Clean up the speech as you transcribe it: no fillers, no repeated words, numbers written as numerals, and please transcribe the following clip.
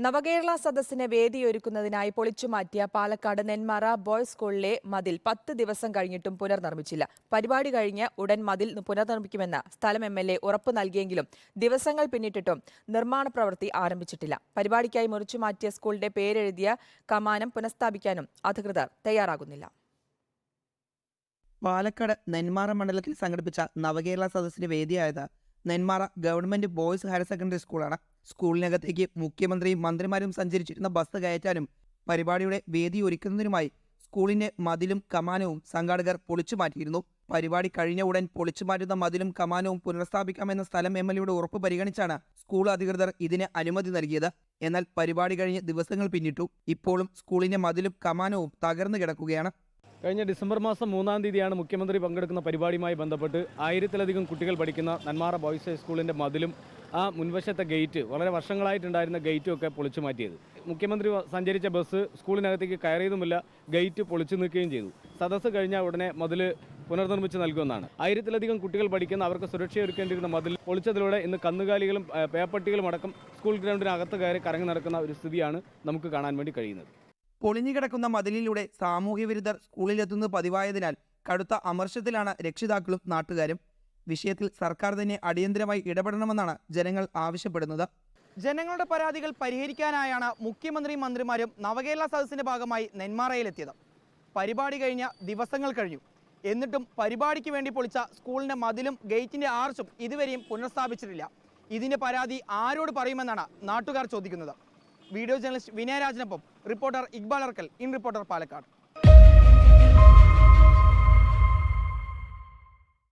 നവകേരള സദസ്സിന് വേദിയൊരുക്കുന്നതിനായി പൊളിച്ചുമാറ്റിയ പാലക്കാട് നെന്മാറ ബോയ്സ് സ്കൂളിലെ മതിൽ 10 ദിവസം കഴിഞ്ഞിട്ടും പുനർനിർമ്മിച്ചില്ല. പരിപാടി കഴിഞ്ഞ് ഉടൻ മതിൽ പുനർനിർമ്മിക്കുമെന്ന് സ്ഥലം എംഎൽഎ ഉറപ്പു നൽകിയെങ്കിലും ദിവസങ്ങൾ പിന്നിട്ടിട്ടും നിർമ്മാണ പ്രവൃത്തി ആരംഭിച്ചിട്ടില്ല. പരിപാടിക്കായി മുറിച്ചുമാറ്റിയ സ്കൂളിന്റെ പേരെഴുതിയ കമാനം പുനഃസ്ഥാപിക്കാനും അധികൃതർ തയ്യാറാകുന്നില്ല. പാലക്കാട് നെന്മാറ മണ്ഡലത്തിൽ സംഘടിപ്പിച്ച നവകേരള സദസ്സിന് വേദിയായത് Nenmara government boys higher secondary സ്കൂളാണ്. സ്കൂളിനകത്തേക്ക് മുഖ്യമന്ത്രിയും മന്ത്രിമാരും സഞ്ചരിച്ചിരുന്ന ബസ് കയറ്റാനും പരിപാടിയുടെ വേദി ഒരുക്കുന്നതിനുമായി സ്കൂളിന്റെ മതിലും കമാനവും സംഘാടകർ പൊളിച്ചുമാറ്റിയിരുന്നു. പരിപാടി കഴിഞ്ഞ ഉടൻ പൊളിച്ചുമാറ്റുന്ന മതിലും കമാനവും പുനഃസ്ഥാപിക്കാമെന്ന സ്ഥലം എംഎൽഎയുടെ ഉറപ്പ് പരിഗണിച്ചാണ് സ്കൂൾ അധികൃതർ ഇതിന് അനുമതി നൽകിയത്. എന്നാൽ പരിപാടി കഴിഞ്ഞ് ദിവസങ്ങൾ പിന്നിട്ടു. ഇപ്പോഴും സ്കൂളിന്റെ മതിലും കമാനവും തകർന്നു കിടക്കുകയാണ്. കഴിഞ്ഞ ഡിസംബർ മാസം 3-ാം തീയതിയാണ് മുഖ്യമന്ത്രി പങ്കെടുക്കുന്ന പരിപാടിയുമായി ബന്ധപ്പെട്ട് 1000-ത്തിലധികം കുട്ടികൾ പഠിക്കുന്ന നെന്മാറ ബോയ്സ് ഹൈസ്കൂളിൻ്റെ മതിലും ആ മുൻവശത്തെ ഗേറ്റ്, വളരെ വർഷങ്ങളായിട്ടുണ്ടായിരുന്ന ഗേറ്റും ഒക്കെ പൊളിച്ചു മാറ്റിയത്. മുഖ്യമന്ത്രി സഞ്ചരിച്ച ബസ് സ്കൂളിനകത്തേക്ക് കയറിയതുമില്ല, ഗേറ്റ് പൊളിച്ചു നിൽക്കുകയും ചെയ്തു. സദസ്സ് കഴിഞ്ഞാൽ ഉടനെ മതിൽ പുനർനിർമ്മിച്ച് നൽകുമെന്നാണ്. 1000-ത്തിലധികം കുട്ടികൾ പഠിക്കുന്ന അവർക്ക് സുരക്ഷയൊരുക്കേണ്ടിയിരുന്ന മതിൽ പൊളിച്ചതിലൂടെ ഇന്ന് കന്നുകാലികളും പേപ്പട്ടികളും അടക്കം സ്കൂൾ ഗ്രൗണ്ടിനകത്ത് കയറി കറങ്ങി നടക്കുന്ന ഒരു സ്ഥിതിയാണ് നമുക്ക് കാണാൻ വേണ്ടി കഴിയുന്നത്. പൊളിഞ്ഞുകിടക്കുന്ന മതിലിലൂടെ സാമൂഹ്യ വിരുദ്ധർ സ്കൂളിലെത്തുന്നത് പതിവായതിനാൽ കടുത്ത അമർഷത്തിലാണ് രക്ഷിതാക്കളും നാട്ടുകാരും. വിഷയത്തിൽ സർക്കാർ തന്നെ അടിയന്തരമായി ഇടപെടണമെന്നാണ് ജനങ്ങൾ ആവശ്യപ്പെടുന്നത്. ജനങ്ങളുടെ പരാതികൾ പരിഹരിക്കാനായാണ് മുഖ്യമന്ത്രിയും മന്ത്രിമാരും നവകേരള സദസ്സിന്റെ ഭാഗമായി നെന്മാറയിലെത്തിയത്. പരിപാടി കഴിഞ്ഞ ദിവസങ്ങൾ കഴിഞ്ഞു. എന്നിട്ടും പരിപാടിക്ക് വേണ്ടി പൊളിച്ച സ്കൂളിന്റെ മതിലും ഗേറ്റിന്റെ ആർച്ചും ഇതുവരെയും പുനഃസ്ഥാപിച്ചിട്ടില്ല. ഇതിന്റെ പരാതി ആരോട് പറയുമെന്നാണ് നാട്ടുകാർ ചോദിക്കുന്നത്. വീഡിയോ ജേർണലിസ്റ്റ് വിനയരാജനൊപ്പം reporter Iqbal Arkal, in reporter Palakkad.